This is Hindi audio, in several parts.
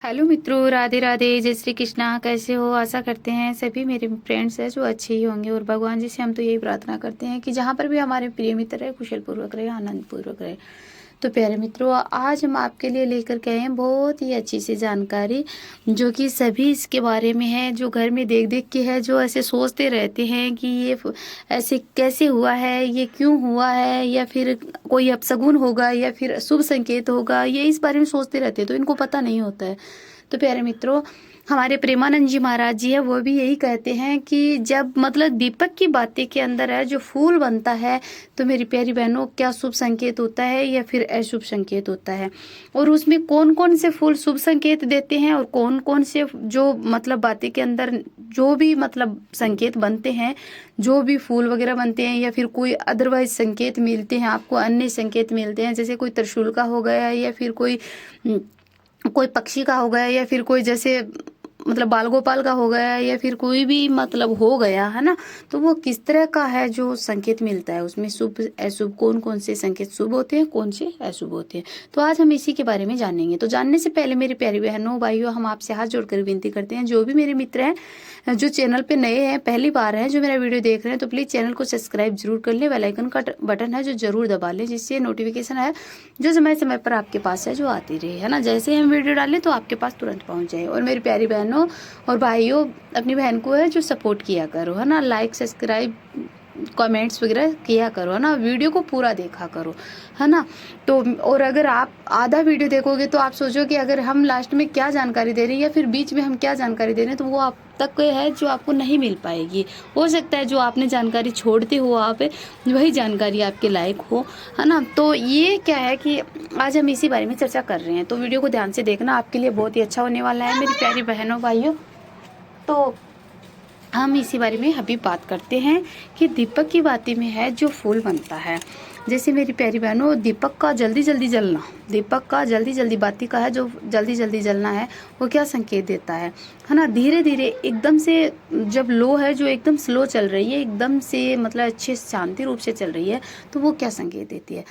हेलो मित्रों, राधे राधे, जय श्री कृष्णा। कैसे हो? आशा करते हैं सभी मेरे फ्रेंड्स हैं जो अच्छे ही होंगे। और भगवान जी से हम तो यही प्रार्थना करते हैं कि जहाँ पर भी हमारे प्रिय मित्र रहे, कुशल पूर्वक रहे, आनंद पूर्वक रहे। तो प्यारे मित्रों, आज हम आपके लिए लेकर के आए हैं बहुत ही अच्छी सी जानकारी, जो कि सभी इसके बारे में है, जो घर में देख देख के है, जो ऐसे सोचते रहते हैं कि ये ऐसे कैसे हुआ है, ये क्यों हुआ है, या फिर कोई अपशगुन होगा या फिर शुभ संकेत होगा, ये इस बारे में सोचते रहते हैं, तो इनको पता नहीं होता है। तो प्यारे मित्रों, हमारे प्रेमानंद जी महाराज जी है, वो भी यही कहते हैं कि जब मतलब दीपक की बातें के अंदर है जो फूल बनता है, तो मेरी प्यारी बहनों, क्या शुभ संकेत होता है या फिर अशुभ संकेत होता है, और उसमें कौन कौन से फूल शुभ संकेत देते हैं और कौन कौन से जो मतलब बातें के अंदर जो भी मतलब संकेत बनते हैं, जो भी फूल वगैरह बनते हैं या फिर कोई अदरवाइज संकेत मिलते हैं आपको, अन्य संकेत मिलते हैं, जैसे कोई त्रिशूल का हो गया या फिर कोई पक्षी का हो गया या फिर कोई जैसे मतलब बाल गोपाल का हो गया या फिर कोई भी मतलब हो गया है ना, तो वो किस तरह का है जो संकेत मिलता है, उसमें शुभ अशुभ कौन कौन से संकेत शुभ होते हैं, कौन से अशुभ होते हैं। तो आज हम इसी के बारे में जानेंगे। तो जानने से पहले मेरी प्यारी बहनों भाइयों, हम आपसे हाथ जोड़कर विनती करते हैं, जो भी मेरे मित्र हैं जो चैनल पे नए हैं, पहली बार हैं जो मेरा वीडियो देख रहे हैं, तो प्लीज़ चैनल को सब्सक्राइब जरूर कर लें। बेल आइकन का बटन है जो जरूर दबा लें, जिससे नोटिफिकेशन है जो समय समय पर आपके पास है जो आती रहे, है ना। जैसे हम वीडियो डालें तो आपके पास तुरंत पहुंच जाए। और मेरी प्यारी बहनों और भाइयों, अपनी बहन को है जो सपोर्ट किया करो, है ना। लाइक सब्सक्राइब कमेंट्स वगैरह किया करो, है ना। वीडियो को पूरा देखा करो, है ना। तो और अगर आप आधा वीडियो देखोगे तो आप सोचो कि अगर हम लास्ट में क्या जानकारी दे रहे हैं या फिर बीच में हम क्या जानकारी दे रहे हैं, तो वो आप तक है जो आपको नहीं मिल पाएगी। हो सकता है जो आपने जानकारी छोड़ते हो आप वही जानकारी आपके लायक हो, है ना। तो ये क्या है कि आज हम इसी बारे में चर्चा कर रहे हैं, तो वीडियो को ध्यान से देखना, आपके लिए बहुत ही अच्छा होने वाला है मेरी प्यारी बहनों भाइयों। तो हम इसी बारे में अभी बात करते हैं कि दीपक की बाती में है जो फूल बनता है। जैसे मेरी प्यारी बहनों, दीपक का जल्दी जल्दी जलना, दीपक का जल्दी जल्दी बाती का है जो जल्दी जल्दी जलना है, वो क्या संकेत देता है ना। धीरे धीरे एकदम से जब लो है जो एकदम स्लो चल रही है, एकदम से मतलब अच्छे शांति रूप से चल रही है, तो वो क्या संकेत देती है।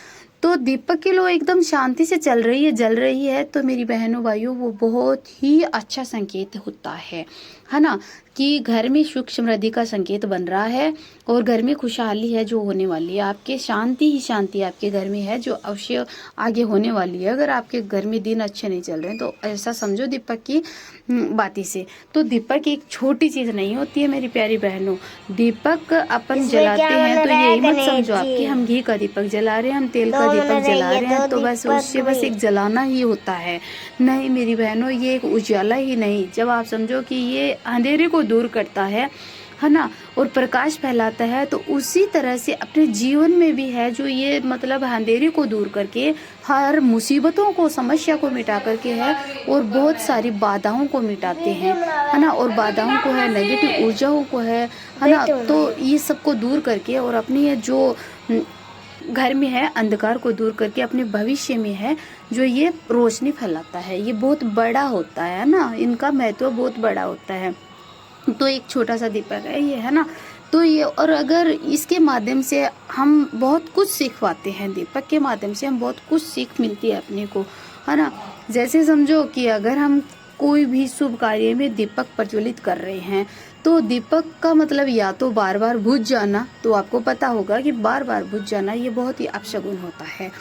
तो दीपक की लो एकदम शांति से चल रही है, जल रही है, तो मेरी बहनों भाइयों वो बहुत ही अच्छा संकेत होता है ना। कि घर में सुख समृद्धि का संकेत बन रहा है और घर में खुशहाली है जो होने वाली है, आपके शांति ही शांति आपके घर में है जो अवश्य आगे होने वाली है। अगर आपके घर में दिन अच्छे नहीं चल रहे हैं तो ऐसा समझो दीपक की बाती से। तो दीपक एक छोटी चीज नहीं होती है मेरी प्यारी बहनों। दीपक अपन जलाते हैं तो यही मत समझो आप कि हम घी का दीपक जला रहे हैं, हम तेल का दीपक जला रहे हैं, तो बस उससे बस एक जलाना ही होता है। नहीं मेरी बहनों, ये एक उजाला ही नहीं, जब आप समझो कि ये अंधेरे को दूर करता है ना, और प्रकाश फैलाता है, तो उसी तरह से अपने जीवन में भी है जो ये मतलब अंधेरे को दूर करके हर मुसीबतों को, समस्या को मिटा करके है और बहुत सारी बाधाओं को मिटाते हैं, है ना। और बाधाओं को है, नेगेटिव ऊर्जाओं को है ना, तो ये सबको दूर करके और अपनी जो घर में है अंधकार को दूर करके अपने भविष्य में है जो ये रोशनी फैलाता है, ये बहुत बड़ा होता है ना, इनका महत्व बहुत बड़ा होता है। तो एक छोटा सा दीपक है ये, है ना। तो ये, और अगर इसके माध्यम से हम बहुत कुछ सीख पाते हैं, दीपक के माध्यम से हम बहुत कुछ सीख मिलती है अपने को, है ना। जैसे समझो कि अगर हम कोई भी शुभ कार्य में दीपक प्रज्वलित कर रहे हैं, तो दीपक का मतलब या तो बार बार बुझ जाना, तो आपको पता होगा कि बार बार बुझ जाना ये बहुत ही अपशगुन होता है।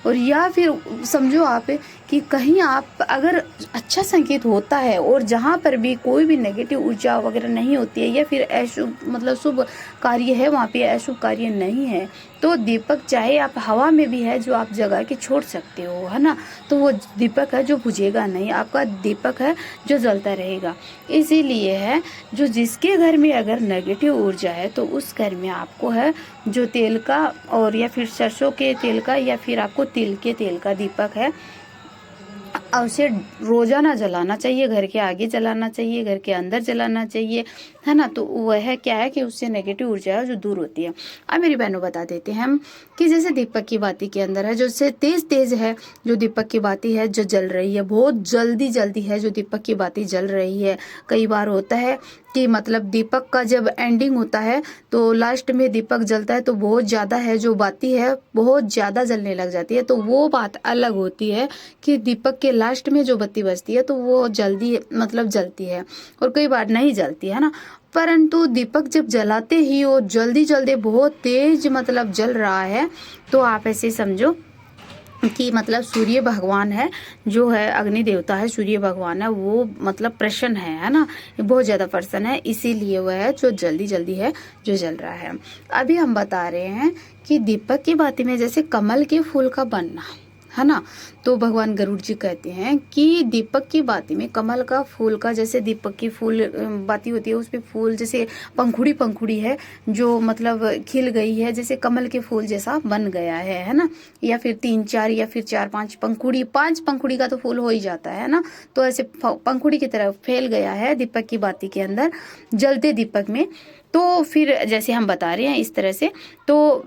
और या फिर समझो आप कि कहीं आप अगर अच्छा संकेत होता है और जहाँ पर भी कोई भी नेगेटिव ऊर्जा वगैरह नहीं होती है या फिर अशुभ मतलब शुभ कार्य है, वहाँ पे अशुभ कार्य नहीं है, तो दीपक चाहे आप हवा में भी है जो आप जगा के छोड़ सकते हो, है ना। तो वो दीपक है जो बुझेगा नहीं, आपका दीपक है जो जलता रहेगा। इसीलिए है जो जिसके घर में अगर नेगेटिव ऊर्जा है तो उस घर में आपको है जो तेल का और या फिर सरसों के तेल का या फिर आपको तिल के तेल का दीपक है उसे रोजाना जलाना चाहिए, घर के आगे जलाना चाहिए, घर के अंदर जलाना चाहिए, है ना। तो वह क्या है कि उससे नेगेटिव ऊर्जा है जो दूर होती है। अब मेरी बहनों बता देते हैं हम कि जैसे दीपक की बाती के अंदर है जो से तेज तेज है, जो दीपक की बाती है जो जल रही है, बहुत जल्दी जल्दी है जो दीपक की बाती जल रही है। कई बार होता है कि मतलब दीपक का जब एंडिंग होता है तो लास्ट में दीपक जलता है तो बहुत ज़्यादा है जो बाती है बहुत ज़्यादा जलने लग जाती है, तो वो बात अलग होती है कि दीपक के लास्ट में जो बत्ती बजती है तो वो जल्दी मतलब जलती है और कई बार नहीं जलती है ना। परंतु दीपक जब जलाते ही वो जल्दी जल्दी बहुत तेज मतलब जल रहा है, तो आप ऐसे समझो कि मतलब सूर्य भगवान है जो है अग्नि देवता है, सूर्य भगवान है, वो मतलब प्रसन्न है ना, बहुत ज़्यादा प्रसन्न है, इसीलिए वह है जो जल्दी जल्दी है जो जल रहा है। अभी हम बता रहे हैं कि दीपक की बाती में जैसे कमल के फूल का बनना है ना, तो भगवान गरुड़ जी कहते हैं कि दीपक की बाती में कमल का फूल का, जैसे दीपक की फूल बाती होती है उस पे फूल जैसे पंखुड़ी पंखुड़ी है जो मतलब खिल गई है, जैसे कमल के फूल जैसा बन गया है ना, या फिर 3 4 या फिर 4 5 पंखुड़ी, 5 पंखुड़ी का तो फूल हो ही जाता है ना, तो ऐसे पंखुड़ी की तरफ फैल गया है दीपक की बाती के अंदर जलते दीपक में। तो फिर जैसे हम बता रहे हैं इस तरह से, तो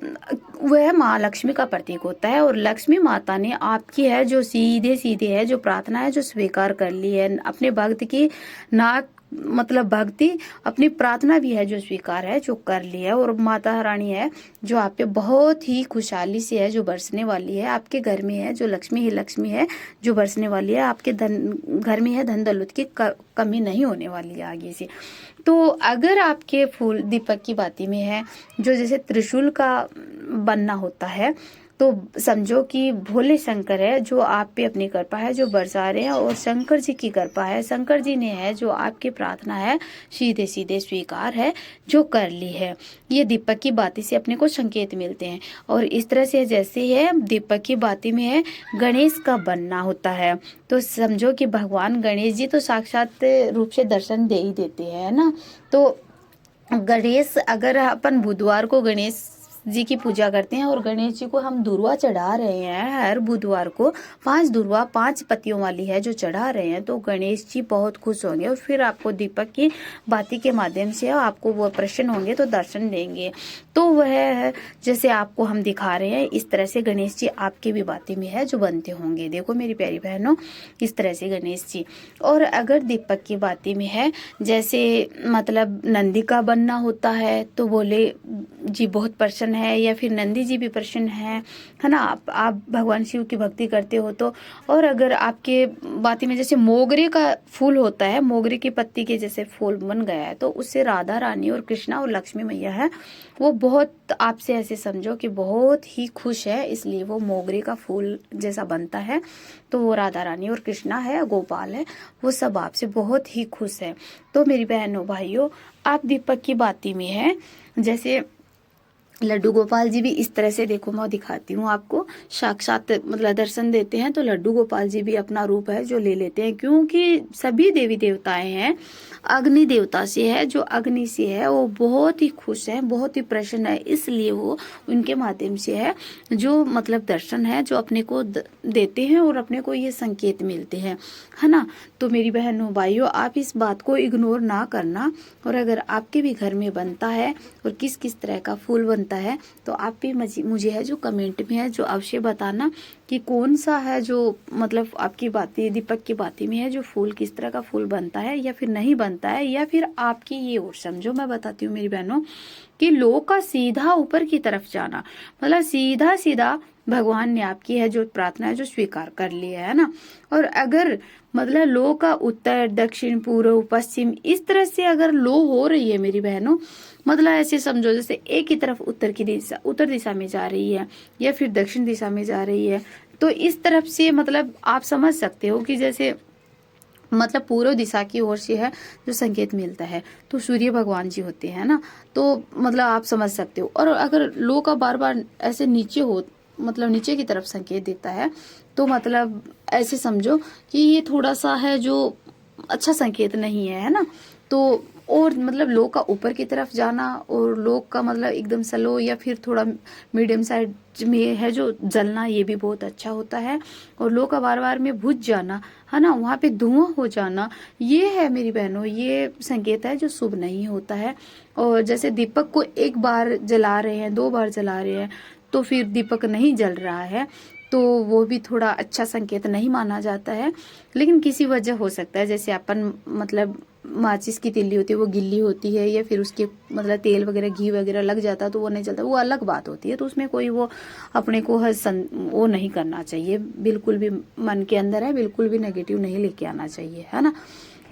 वह माँ लक्ष्मी का प्रतीक होता है और लक्ष्मी माता ने आपकी है जो सीधे सीधे है जो प्रार्थना है जो स्वीकार कर ली है अपने भक्त की, ना मतलब भक्ति अपनी प्रार्थना भी है जो स्वीकार है जो कर ली है, और माता रानी है जो आप पे बहुत ही खुशहाली से है जो बरसने वाली है, आपके घर में है जो लक्ष्मी ही लक्ष्मी है जो बरसने वाली है, आपके घर में है धन दौलत की कमी नहीं होने वाली है आगे से। तो अगर आपके फूल दीपक की बाती में है जो जैसे त्रिशूल का बनना होता है, तो समझो कि भोले शंकर है जो आप पे अपनी कृपा है जो बरसा रहे हैं, और शंकर जी की कृपा है, शंकर जी ने है जो आपकी प्रार्थना है सीधे सीधे स्वीकार है जो कर ली है। ये दीपक की बाती से अपने को संकेत मिलते हैं। और इस तरह से जैसे है दीपक की बाती में है गणेश का बनना होता है, तो समझो कि भगवान गणेश जी तो साक्षात रूप से दर्शन दे ही देते हैं ना। तो गणेश अगर अपन बुधवार को गणेश जी की पूजा करते हैं और गणेश जी को हम दुर्वा चढ़ा रहे हैं हर बुधवार को, 5 दुर्वा 5 पत्तियों वाली है जो चढ़ा रहे हैं, तो गणेश जी बहुत खुश होंगे और फिर आपको दीपक की बाती के माध्यम से आपको वो प्रसन्न होंगे तो दर्शन देंगे। तो वह जैसे आपको हम दिखा रहे हैं इस तरह से गणेश जी आपकी भी बाती में है जो बनते होंगे। देखो मेरी प्यारी बहनों, इस तरह से गणेश जी। और अगर दीपक की बाती में है जैसे मतलब नंदी का बनना होता है, तो बोले जी बहुत प्रसन्न है, या फिर नंदी जी भी प्रसन्न है ना, आप भगवान शिव की भक्ति करते हो तो। और अगर आपके बाती में जैसे मोगरे का फूल होता है, मोगरे की पत्ती के जैसे फूल बन गया है, तो उससे राधा रानी और कृष्णा और लक्ष्मी मैया है वो बहुत आपसे ऐसे समझो कि बहुत ही खुश है, इसलिए वो मोगरे का फूल जैसा बनता है। तो वो राधा रानी और कृष्णा है, गोपाल है, वो सब आपसे बहुत ही खुश है। तो मेरी बहनों भाइयों, आप दीपक की बाती में है जैसे लड्डू गोपाल जी भी इस तरह से, देखो मैं दिखाती हूँ आपको, साक्षात मतलब दर्शन देते हैं, तो लड्डू गोपाल जी भी अपना रूप है जो ले लेते हैं, क्योंकि सभी देवी देवताएं हैं अग्नि देवता से है जो अग्नि से है वो बहुत ही खुश है बहुत ही प्रसन्न है, इसलिए वो उनके माध्यम से है जो मतलब दर्शन है जो अपने को देते हैं और अपने को ये संकेत मिलते हैं, है ना। तो मेरी बहनों भाइयों, आप इस बात को इग्नोर ना करना, और अगर आपके भी घर में बनता है और किस किस तरह का फूल बनता है तो आप भी मुझे है जो कमेंट में है जो अवश्य बताना कि कौन सा है जो मतलब आपकी बाती दीपक की बाती में है जो फूल किस तरह का फूल बनता है या फिर नहीं बनता है, या फिर आपकी ये और समझो मैं बताती हूँ मेरी बहनों कि लो का सीधा ऊपर की तरफ जाना, मतलब सीधा सीधा भगवान ने आपकी है जो प्रार्थना है जो स्वीकार कर लिया है ना। और अगर मतलब लो का उत्तर दक्षिण पूर्व पश्चिम इस तरह से अगर लो हो रही है मेरी बहनों, मतलब ऐसे समझो जैसे एक ही तरफ उत्तर दिशा में जा रही है या फिर दक्षिण दिशा में जा रही है, तो इस तरफ से मतलब आप समझ सकते हो कि जैसे मतलब पूर्व दिशा की ओर से है जो संकेत मिलता है, तो सूर्य भगवान जी होते हैं ना, तो मतलब आप समझ सकते हो। और अगर लो का बार बार ऐसे नीचे हो मतलब नीचे की तरफ संकेत देता है, तो मतलब ऐसे समझो कि ये थोड़ा सा है जो अच्छा संकेत नहीं है ना। तो और मतलब लो का ऊपर की तरफ जाना और लो का मतलब एकदम स्लो या फिर थोड़ा मीडियम साइड में है जो जलना, ये भी बहुत अच्छा होता है। और लो का बार बार में बुझ जाना है ना, वहाँ पे धुआं हो जाना, ये है मेरी बहनों ये संकेत है जो शुभ नहीं होता है। और जैसे दीपक को एक बार जला रहे हैं 2 बार जला रहे हैं तो फिर दीपक नहीं जल रहा है, तो वो भी थोड़ा अच्छा संकेत नहीं माना जाता है। लेकिन किसी वजह हो सकता है, जैसे अपन मतलब माचिस की तिल्ली होती है वो गिल्ली होती है, या फिर उसके मतलब तेल वगैरह घी वगैरह लग जाता तो वो नहीं चलता, वो अलग बात होती है। तो उसमें कोई वो अपने को वो नहीं करना चाहिए, बिल्कुल भी मन के अंदर है बिल्कुल भी नेगेटिव नहीं लेके आना चाहिए, है ना।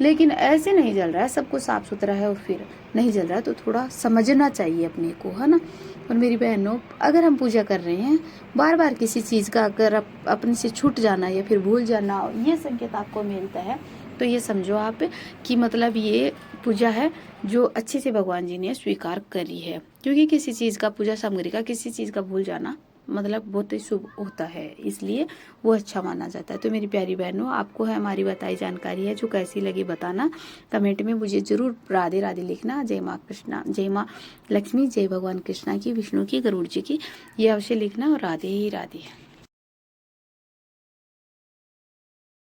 लेकिन ऐसे नहीं जल रहा है, सब कुछ साफ सुथरा है और फिर नहीं जल रहा है, तो थोड़ा समझना चाहिए अपने को, है ना। और मेरी बहनों, अगर हम पूजा कर रहे हैं, बार बार किसी चीज़ का अगर अपने से छूट जाना या फिर भूल जाना, ये संकेत आपको मिलता है, तो ये समझो आप कि मतलब ये पूजा है जो अच्छे से भगवान जी ने स्वीकार करी है। क्योंकि किसी चीज़ का, पूजा सामग्री का किसी चीज़ का भूल जाना मतलब बहुत ही शुभ होता है, इसलिए वो अच्छा माना जाता है। तो मेरी प्यारी बहनों, आपको है हमारी बताई जानकारी है जो कैसी लगी बताना, कमेंट में मुझे जरूर राधे राधे लिखना। जय माँ कृष्णा, जय माँ लक्ष्मी, जय भगवान कृष्णा की, विष्णु की, गरुड़ जी की, ये अवश्य लिखना, और राधे ही राधे।